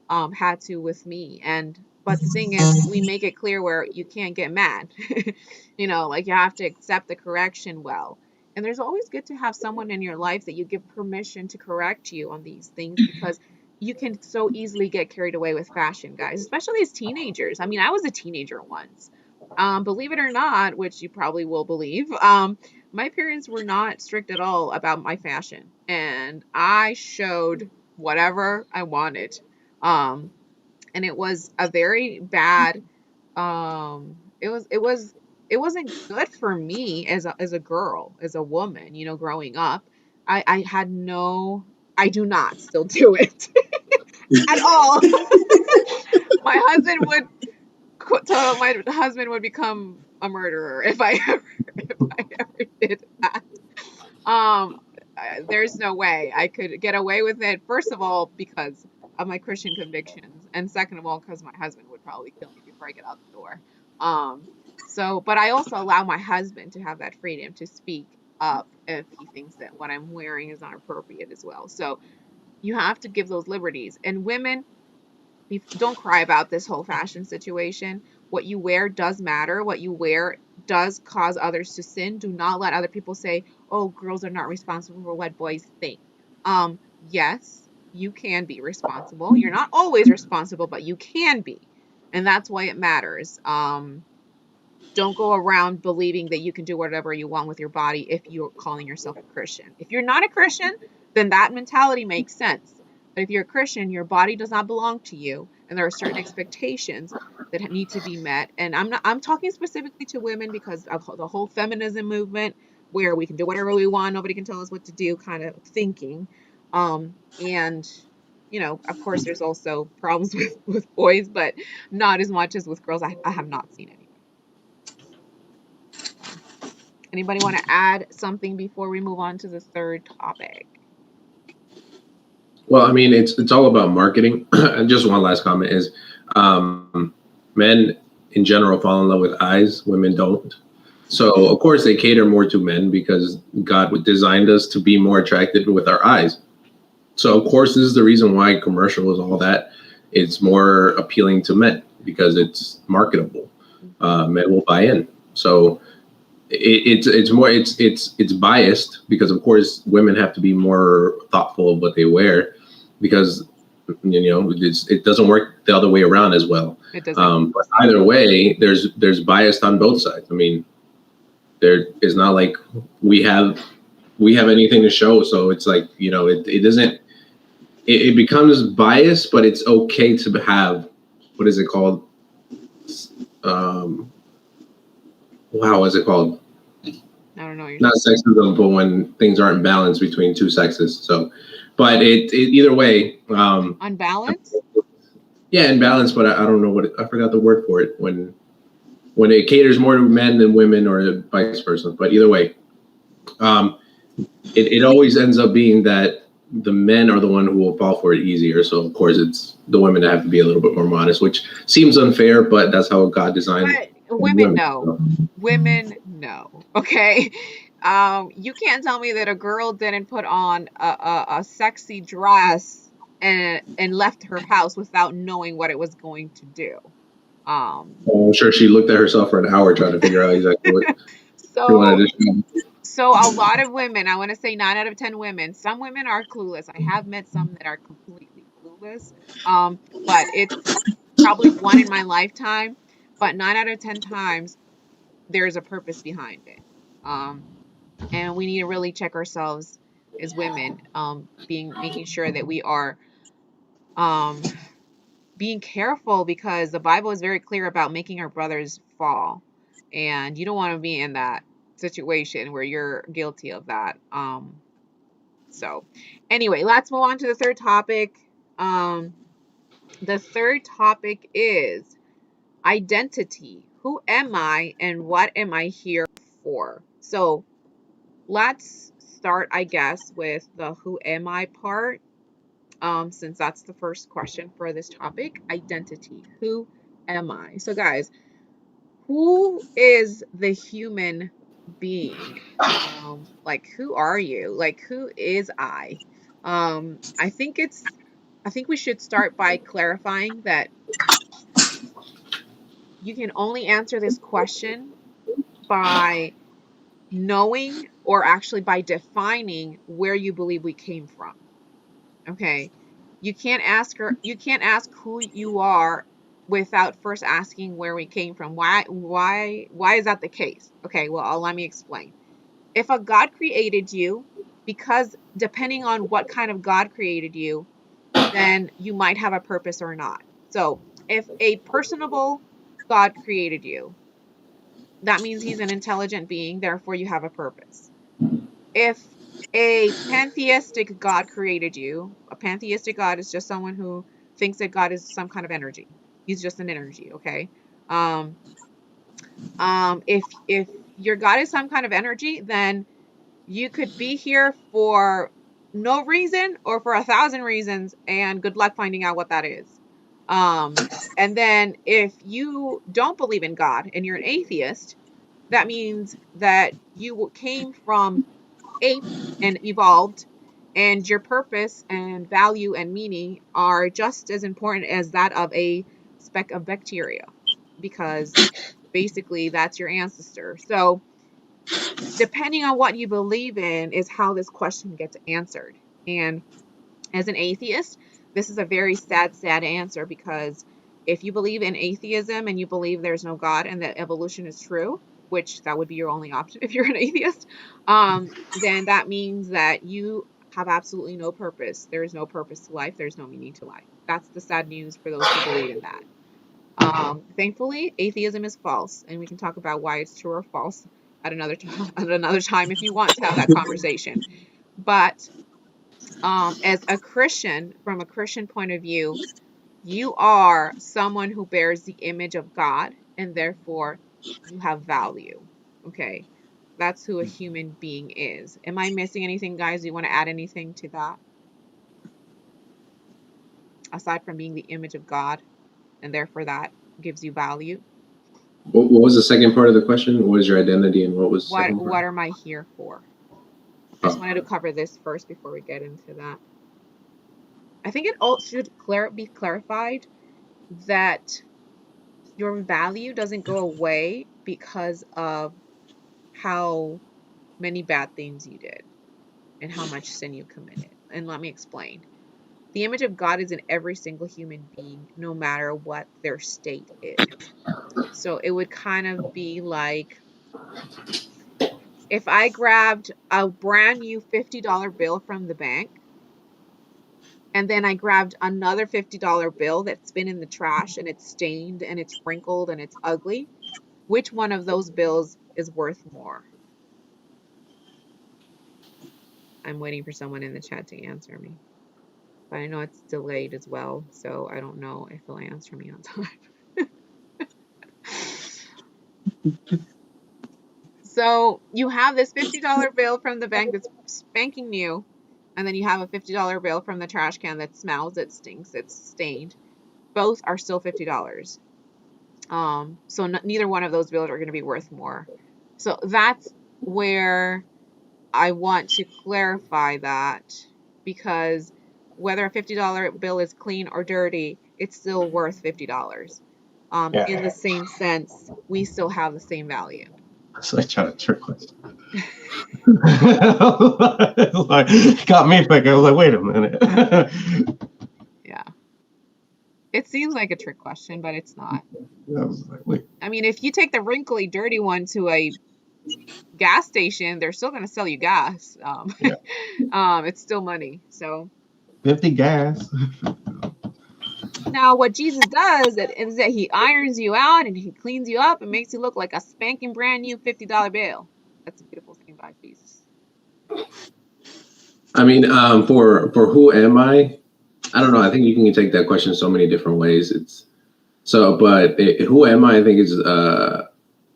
had to with me. But the thing is, we make it clear where you can't get mad. Like you have to accept the correction well. And there's always good to have someone in your life that you give permission to correct you on these things because you can so easily get carried away with fashion, guys, especially as teenagers. I mean, I was a teenager once. Believe it or not, which you probably will believe, my parents were not strict at all about my fashion, and I showed whatever I wanted. And it was a very bad, it wasn't good for me as a girl, as a woman, growing up. I had no, I do not still do it at all. My husband would become a murderer if I ever did that. Um, there's no way I could get away with it. First of all, because of my Christian convictions, and second of all, because my husband would probably kill me before I get out the door. But I also allow my husband to have that freedom to speak up if he thinks that what I'm wearing is not appropriate as well. So you have to give those liberties. And women, don't cry about this whole fashion situation. What you wear does matter. What you wear does cause others to sin. Do not let other people say, oh, girls are not responsible for what boys think. Yes, you can be responsible. You're not always responsible, but you can be. And that's why it matters. Don't go around believing that you can do whatever you want with your body if you're calling yourself a Christian. If you're not a Christian, then that mentality makes sense. But if you're a Christian, your body does not belong to you, and there are certain expectations that need to be met. And I'm talking specifically to women because of the whole feminism movement, where we can do whatever we want, nobody can tell us what to do kind of thinking. And of course, there's also problems with boys, but not as much as with girls. I have not seen any. Anybody want to add something before we move on to the third topic? Well, I mean, it's all about marketing. Just one last comment is, men in general fall in love with eyes, women don't. So of course they cater more to men because God designed us to be more attracted with our eyes. So of course this is the reason why commercials, all that, it's more appealing to men because it's marketable. Men will buy in. So it's biased because of course women have to be more thoughtful of what they wear because it doesn't work the other way around as well. It doesn't. But either way, there's bias on both sides. I mean, there is not like we have anything to show, so it's like it doesn't. It becomes biased, but it's okay to have what is it called? What is it called? I don't know. Not sexism, but when things aren't balanced between two sexes. So, but it either way. Unbalanced? Yeah, imbalance, but I don't know I forgot the word for it when it caters more to men than women or vice versa. But either way, it always ends up being that the men are the one who will fall for it easier. So of course it's the women that have to be a little bit more modest, which seems unfair, but that's how God designed it. Women know. Women know. Okay. You can't tell me that a girl didn't put on a sexy dress and left her house without knowing what it was going to do. I'm sure she looked at herself for an hour trying to figure out exactly what she wanted to show. So a lot of women, I want to say 9 out of 10 women, some women are clueless. I have met some that are completely clueless. But it's probably one in my lifetime. But 9 out of 10 times, there's a purpose behind it. And we need to really check ourselves as women, making sure that we are being careful, because the Bible is very clear about making our brothers fall. And you don't want to be in that situation where you're guilty of that. So anyway, let's move on to the third topic. The third topic is identity. Who am I and what am I here for? So let's start, I guess, with the who am I part, since that's the first question for this topic. Identity. Who am I? So guys, who is the human being? Like, who are you? Like, who is I? I think we should start by clarifying that you can only answer this question by knowing, or actually by defining, where you believe we came from. Okay. You can't ask who you are without first asking where we came from. Why is that the case? Okay, well, let me explain. If a God created you, because depending on what kind of God created you, then you might have a purpose or not. So if a personable God created you, that means he's an intelligent being, therefore you have a purpose. If a pantheistic God created you, a pantheistic God is just someone who thinks that God is some kind of energy. He's just an energy, okay? If your God is some kind of energy, then You could be here for no reason or for 1,000 reasons, and good luck finding out what that is. And then if you don't believe in God and you're an atheist, that means that you came from apes and evolved, and your purpose and value and meaning are just as important as that of a speck of bacteria, because basically that's your ancestor. So depending on what you believe in is how this question gets answered. And as an atheist, this is a very sad answer, because if you believe in atheism and you believe there's no God and that evolution is true, which that would be your only option if you're an atheist, then that means that you have absolutely no purpose. There is no purpose to life. There's no meaning to life. That's the sad news for those who believe in that. Thankfully, atheism is false, and we can talk about why it's true or false at another time if you want to have that conversation. But as a Christian, from a Christian point of view, you are someone who bears the image of God, and therefore you have value. Okay, that's who a human being is. Am I missing anything, guys? Do you want to add anything to that? Aside from being the image of God, and therefore that gives you value. What was the second part of the question? What is your identity, and what was the second part? What am I here for? I just wanted to cover this first before we get into that. I think it all should be clarified that your value doesn't go away because of how many bad things you did and how much sin you committed. And let me explain. The image of God is in every single human being, no matter what their state is. So it would kind of be like if I grabbed a brand new $50 bill from the bank, and then I grabbed another $50 bill that's been in the trash and it's stained and it's wrinkled and it's ugly, which one of those bills is worth more? I'm waiting for someone in the chat to answer me. But I know it's delayed as well, so I don't know if they'll answer me on time. So you have this $50 bill from the bank that's spanking new, and then you have a $50 bill from the trash can that smells, it stinks, it's stained. Both are still $50. So neither one of those bills are going to be worth more. So that's where I want to clarify that, because whether a $50 bill is clean or dirty, it's still worth $50. Yeah. In the same sense, we still have the same value. So I tried a trick question. Like, got me thinking. I was like, wait a minute. Yeah. It seems like a trick question, but it's not. I was like, wait. I mean, if you take the wrinkly, dirty one to a gas station, they're still going to sell you gas. It's still money. So 50 gas. now what Jesus does is that he irons you out and he cleans you up and makes you look like a spanking brand new $50 bill. That's a beautiful thing by Jesus. I mean, for who am I? I don't know. I think you can take that question so many different ways. Who am I? I think is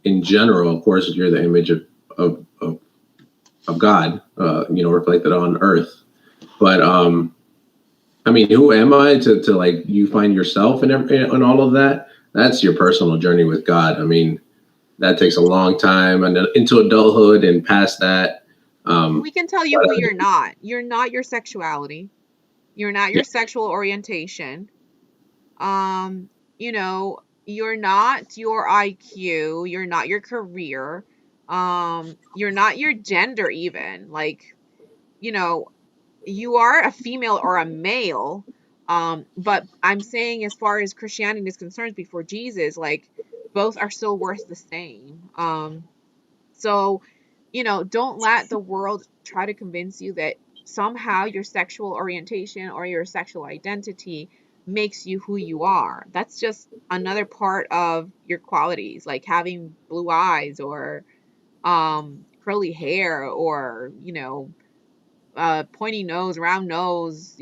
in general, of course, you're the image of God, reflected on earth. But I mean, who am I to like you find yourself and all of that? That's your personal journey with God. I mean, that takes a long time and into adulthood and past that. We can tell you who you're not. You're not your sexuality. You're not your sexual orientation. You're not your IQ. You're not your career. You're not your gender even. Like, you are a female or a male. But I'm saying as far as Christianity is concerned, before Jesus, like, both are still worth the same. So, don't let the world try to convince you that somehow your sexual orientation or your sexual identity makes you who you are. That's just another part of your qualities, like having blue eyes or curly hair or, pointy nose, round nose,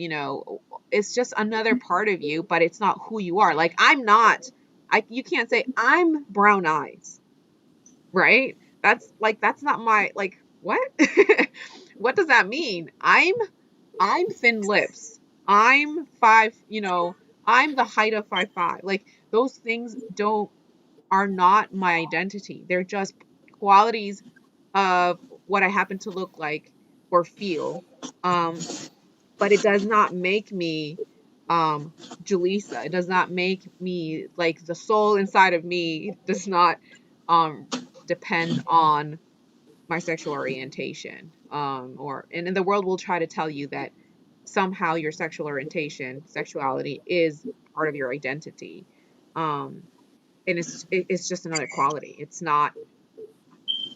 it's just another part of you, but it's not who you are. Like, you can't say I'm brown eyes, right? That's not my, like, what? What does that mean? I'm thin lips. I'm five, I'm the height of 5'5". Like those things are not my identity. They're just qualities of what I happen to look like or feel. Um, but it does not make me Julissa. It does not make me, like, the soul inside of me does not um depend on my sexual orientation. And the world will try to tell you that somehow your sexual orientation, sexuality is part of your identity. Um and it's just another quality. It's not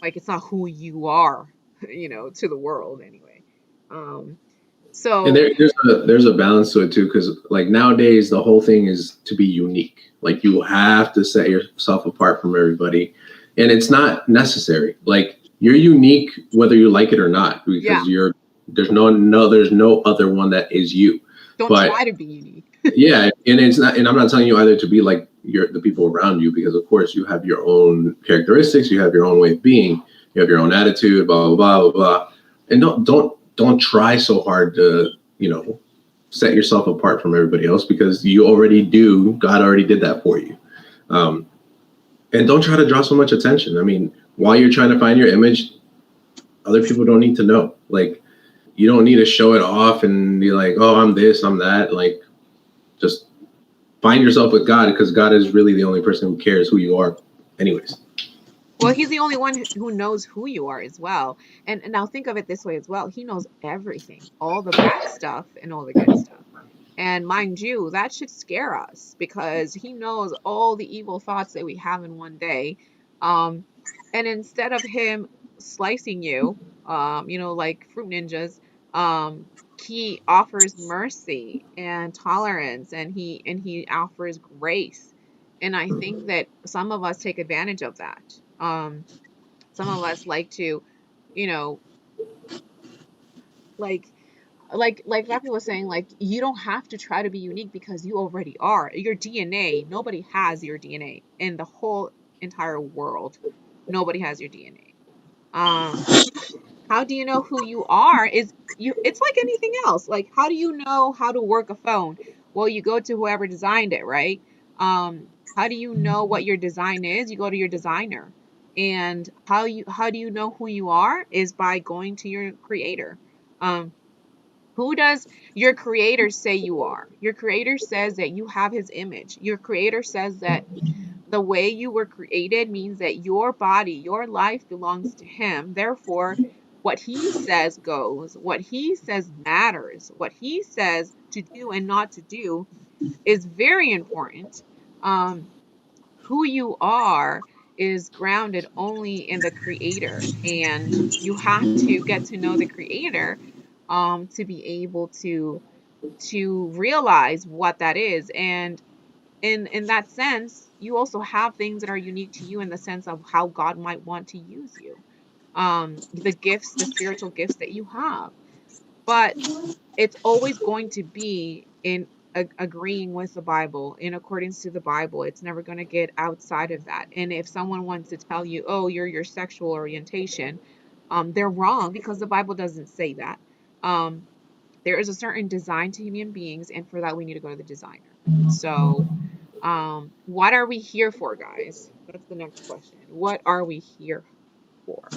it's not who you are, to the world anyway. Um And so there's a balance to it too, because like nowadays the whole thing is to be unique. Like you have to set yourself apart from everybody, and it's not necessary. Like you're unique whether you like it or not, yeah, because there's no other one that is you. don't But try to be unique. yeah, and it's not, and I'm not telling you either to be like the people around you, because of course you have your own characteristics, you have your own way of being, you have your own attitude, blah blah blah blah blah, and don't try so hard to set yourself apart from everybody else, because you already do. God already did that for you, and don't try to draw so much attention. I mean, while you're trying to find your image, other people don't need to know. Like, you don't need to show it off and be like, oh, I'm this, I'm that. Like, just find yourself with God, because God is really the only person who cares who you are anyways. Well, he's the only one who knows who you are as well. And now think of it this way as well. He knows everything, all the bad stuff and all the good stuff. And mind you, that should scare us, because he knows all the evil thoughts that we have in one day. Um, and instead of him slicing you, like fruit ninjas, um, he offers mercy and tolerance, and he offers grace. And I think that some of us take advantage of that. Some of us like to, you know, like like Rafi was saying, like, you don't have to try to be unique because you already are. Your DNA, nobody has your DNA in the whole entire world. Nobody has your DNA. How do you know who you are? It's like anything else. Like, how do you know how to work a phone? Well, you go to whoever designed it, right? How do you know what your design is? You go to your designer. And how do you know who you are is by going to your creator. Um, who does your creator say you are? Your creator says that you have his image. Your creator says that the way you were created means that your body, your life belongs to him. Therefore, what he says goes. What he says matters. What he says to do and not to do is very important. Um, who you are is grounded only in the creator, and you have to get to know the creator to be able to realize what that is. And in that sense, you also have things that are unique to you in the sense of how God might want to use you. The gifts, the spiritual gifts that you have. But it's always going to be in agreeing with the Bible, in accordance to the Bible. It's never going to get outside of that. And if someone wants to tell you, oh, you're your sexual orientation, they're wrong, because the Bible doesn't say that. There is a certain design to human beings, and for that we need to go to the designer. So what are we here for, guys? That's the next question. What are we here for?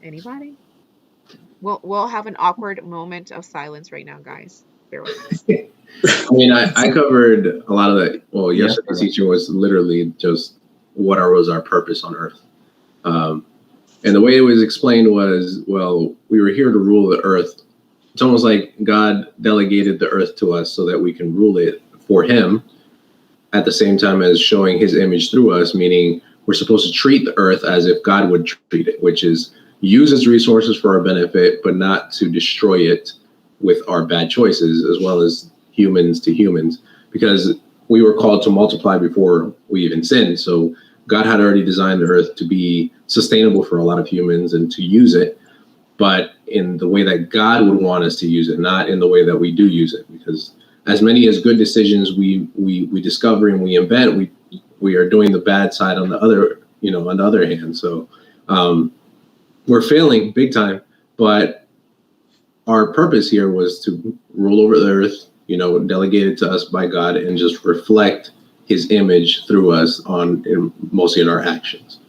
Anybody? We'll have an awkward moment of silence right now, guys. Bear with us. I mean, I covered a lot of that. Well, yesterday's teaching was literally just was our purpose on earth. And the way it was explained was, well, we were here to rule the earth. It's almost like God delegated the earth to us so that we can rule it for him, at the same time as showing his image through us, meaning we're supposed to treat the earth as if God would treat it, which is use its resources for our benefit, but not to destroy it with our bad choices, as well as humans to humans, because we were called to multiply before we even sinned. So God had already designed the earth to be sustainable for a lot of humans and to use it, but in the way that God would want us to use it, not in the way that we do use it. Because as many as good decisions we discover and we invent, we we are doing the bad side on the other, on the other hand. So we're failing big time, but our purpose here was to rule over the earth, delegated to us by God, and just reflect his image through us mostly in our actions.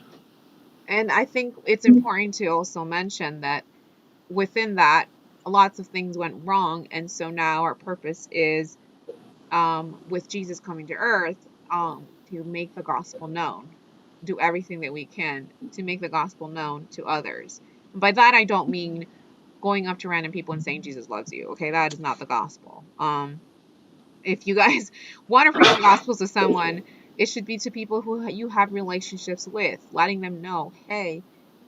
And I think it's important to also mention that within that, lots of things went wrong. And so now our purpose is, with Jesus coming to earth, to make the gospel known, do everything that we can to make the gospel known to others. And by that, I don't mean going up to random people and saying Jesus loves you. Okay, that is not the gospel. If you guys want to preach the gospel to someone, it should be to people who you have relationships with, letting them know, hey,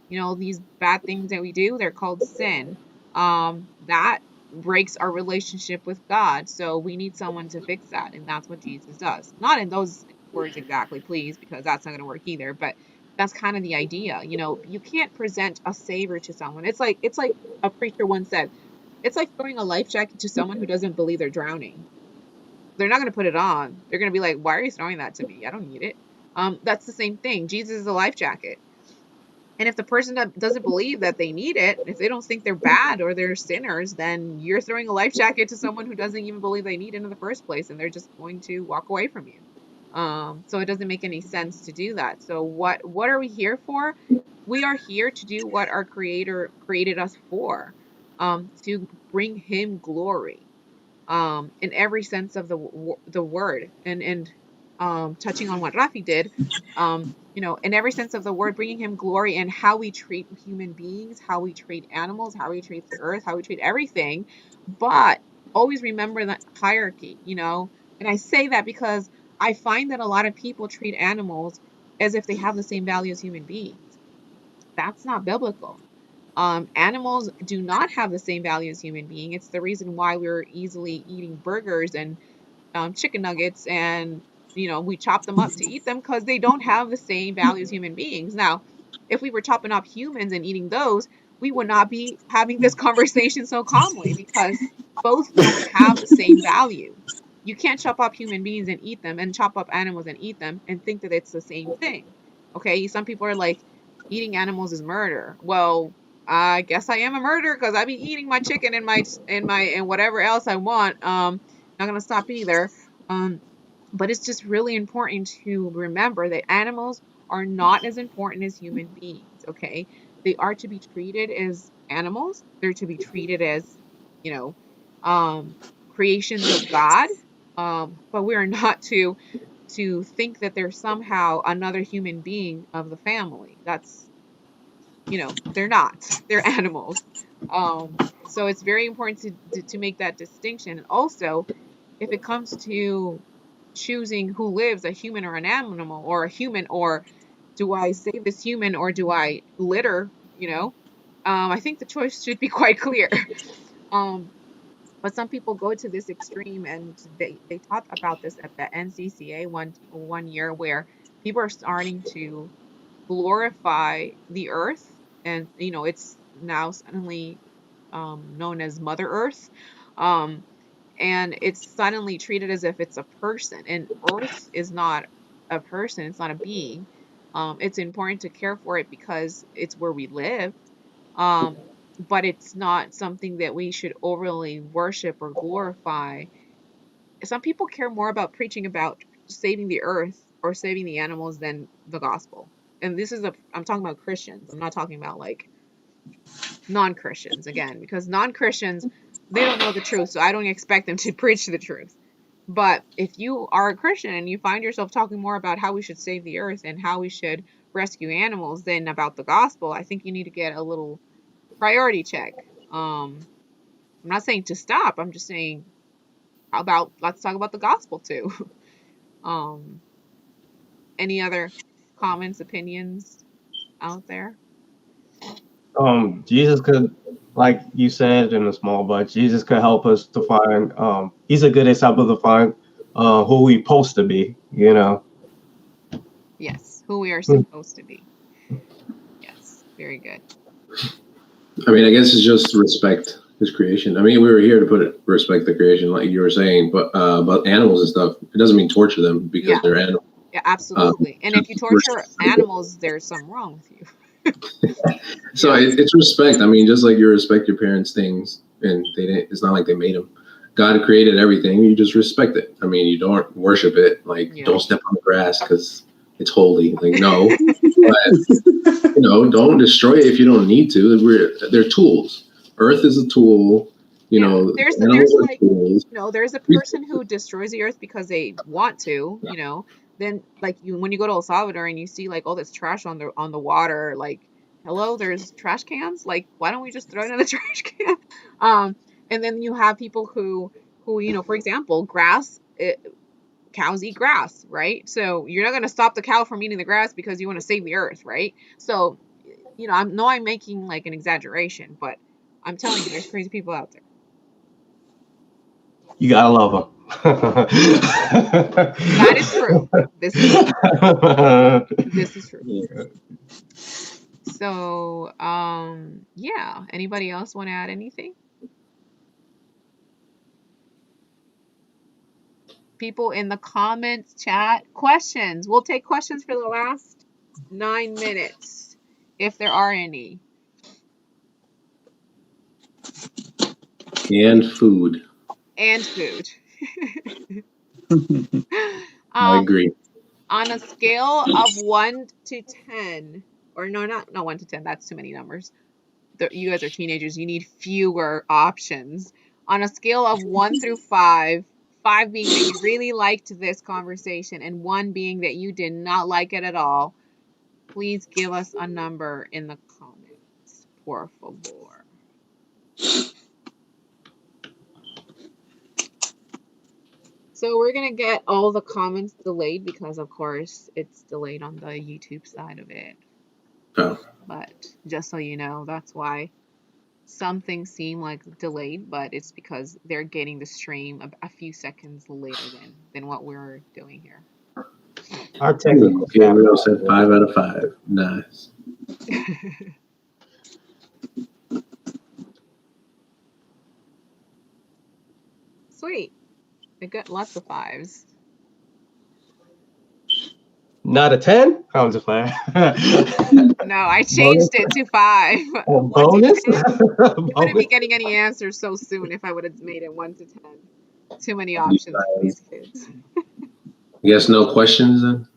these bad things that we do, they're called sin. That breaks our relationship with God. So we need someone to fix that. And that's what Jesus does. Not in those words exactly, please, because that's not going to work either. But that's kind of the idea. You can't present a savior to someone. It's like a preacher once said, it's like throwing a life jacket to someone who doesn't believe they're drowning. They're not going to put it on. They're going to be like, why are you throwing that to me? I don't need it. That's the same thing. Jesus is a life jacket. And if the person doesn't believe that they need it, if they don't think they're bad or they're sinners, then you're throwing a life jacket to someone who doesn't even believe they need it in the first place, and they're just going to walk away from you. So it doesn't make any sense to do that. So what are we here for? We are here to do what our Creator created us for, to bring Him glory, in every sense of the word, and touching on what Rafi did, in every sense of the word, bringing Him glory in how we treat human beings, how we treat animals, how we treat the earth, how we treat everything. But always remember that hierarchy, and I say that because I find that a lot of people treat animals as if they have the same value as human beings. That's not biblical. Animals do not have the same value as human beings. It's the reason why we're easily eating burgers and chicken nuggets, and we chop them up to eat them because they don't have the same value as human beings. Now, if we were chopping up humans and eating those, we would not be having this conversation so calmly, because both don't have the same value. You can't chop up human beings and eat them, and chop up animals and eat them, and think that it's the same thing. Okay, some people are like, eating animals is murder. Well, I guess I am a murderer because I be eating my chicken and whatever else I want. Not gonna stop either. But it's just really important to remember that animals are not as important as human beings. Okay, they are to be treated as animals. They're to be treated as, you know, creations of God. But we are not to think that they're somehow another human being of the family. That's, they're not. They're animals. So it's very important to make that distinction. And also, if it comes to choosing who lives, a human or an animal, or a human, or do I save this human or do I litter, I think the choice should be quite clear. But some people go to this extreme, and they talked about this at the NCCA one year, where people are starting to glorify the earth, and it's now suddenly known as Mother Earth, and it's suddenly treated as if it's a person, and Earth is not a person, it's not a being. It's important to care for it because it's where we live, but it's not something that we should overly worship or glorify. Some people care more about preaching about saving the earth or saving the animals than the gospel. And I'm talking about Christians. I'm not talking about like non-Christians, again, because non-Christians, they don't know the truth. So I don't expect them to preach the truth. But if you are a Christian and you find yourself talking more about how we should save the earth and how we should rescue animals than about the gospel, I think you need to get a little priority check. I'm not saying to stop. I'm just saying, let's talk about the gospel too. Any other comments, opinions out there? Jesus could, like you said in a small but Jesus could help us to find, he's a good example to find who we supposed to be, Yes, who we are supposed to be. Yes, very good. I mean, I guess it's just respect his creation. I mean, we were here to respect the creation, like you were saying, but about animals and stuff, it doesn't mean torture them because they're animals. Yeah, absolutely. And if you torture animals, there's something wrong with you. So it's respect. I mean, just like you respect your parents' things, and they didn't. It's not like they made them. God created everything. You just respect it. I mean, you don't worship it. Like, don't step on the grass because it's holy. Like, no. But, don't destroy it if you don't need to. They're tools. Earth is a tool. There's like tools. There's a person who destroys the earth because they want to. Then like when you go to El Salvador and you see like all this trash on the water, like, hello, there's trash cans. Like, why don't we just throw it in the trash can? And then you have people who for example, cows eat grass, right? So you're not going to stop the cow from eating the grass because you want to save the earth, right? So, I'm making like an exaggeration, but I'm telling you, there's crazy people out there. You gotta love them. That is true. This is true. Yeah. So, yeah. Anybody else want to add anything? People in the comments, chat, questions. We'll take questions for the last 9 minutes, if there are any. And food. And food. I agree. On a scale of 1 to 10, or no, not 1 to 10, that's too many numbers. You guys are teenagers, you need fewer options. On a scale of 1 through 5, 5 being that you really liked this conversation and 1 being that you did not like it at all, please give us a number in the comments, por favor. So we're going to get all the comments delayed because, of course, it's delayed on the YouTube side of it. Oh. But just so you know, that's why some things seem like delayed, but it's because they're getting the stream a few seconds later than what we're doing here. Our technical Gabriel said 5 out of 5. Nice. Sweet. I got lots of 5s. Not a 10? I'm just playing. No, I changed it to 5. Oh, bonus? You wouldn't be getting any answers so soon if I would have made it 1 to 10. Too many options for these kids. Yes, no questions then?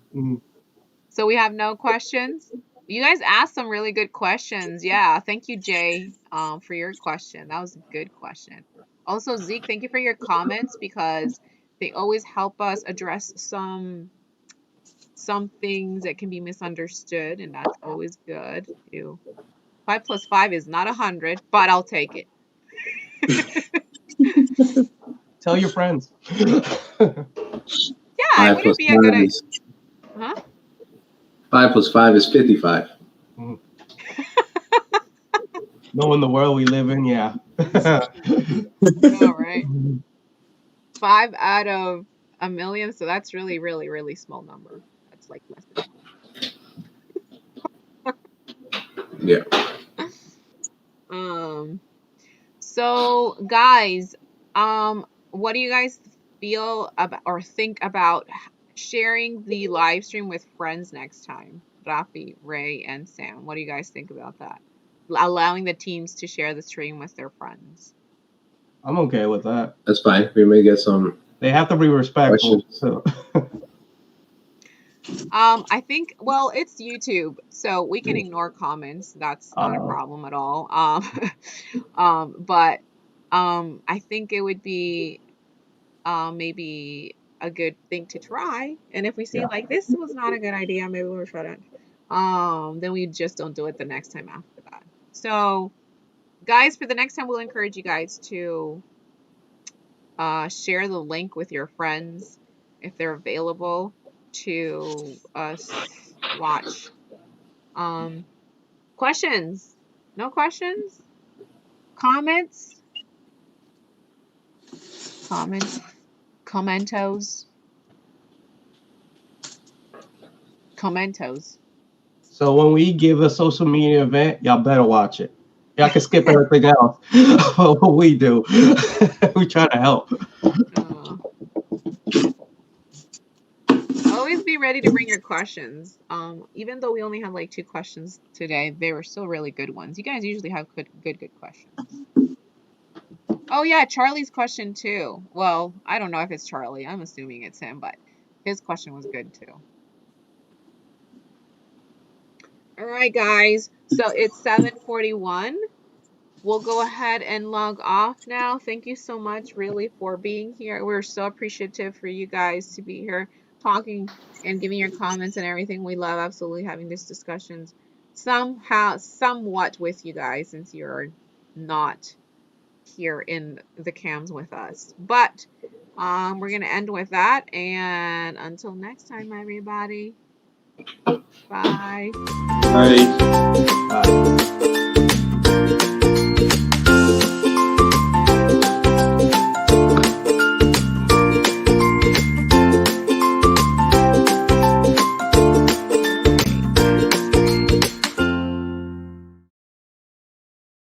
So we have no questions. You guys asked some really good questions. Yeah, thank you, Jay, for your question. That was a good question. Also, Zeke, thank you for your comments because they always help us address some things that can be misunderstood, and that's always good too. 5 plus 5 is not 100, but I'll take it. Tell your friends. Yeah, it wouldn't be a good idea. Huh? 5 plus 5 is 55. Knowing the world we live in, yeah. All right. 5 out of a million, so that's really, really, really small number. That's like less than. Yeah. So guys, what do you guys feel about or think about sharing the live stream with friends next time? Rafi, Ray, and Sam. What do you guys think about that? Allowing the teams to share the stream with their friends. I'm okay with that. That's fine. We may get some. They have to be respectful. So. I think, well, it's YouTube, so we can ignore comments. That's not a problem at all. But I think it would be maybe a good thing to try. And if we see like this was not a good idea, maybe we'll try it. Then we just don't do it the next time after that. So, guys, for the next time, we'll encourage you guys to share the link with your friends if they're available to us watch. Questions? No questions? Comments? Commentos? So when we give a social media event, y'all better watch it. Y'all can skip everything else. What we do, we try to help. Always be ready to bring your questions. Even though we only had like 2 questions today, they were still really good ones. You guys usually have good questions. Oh yeah, Charlie's question too. Well, I don't know if it's Charlie. I'm assuming it's him, but his question was good too. All right, guys. So it's 7:41. We'll go ahead and log off now. Thank you so much, really, for being here. We're so appreciative for you guys to be here talking and giving your comments and everything. We love absolutely having these discussions somewhat with you guys since you're not here in the cams with us. But we're going to end with that. And until next time, everybody. Bye. Bye. Bye.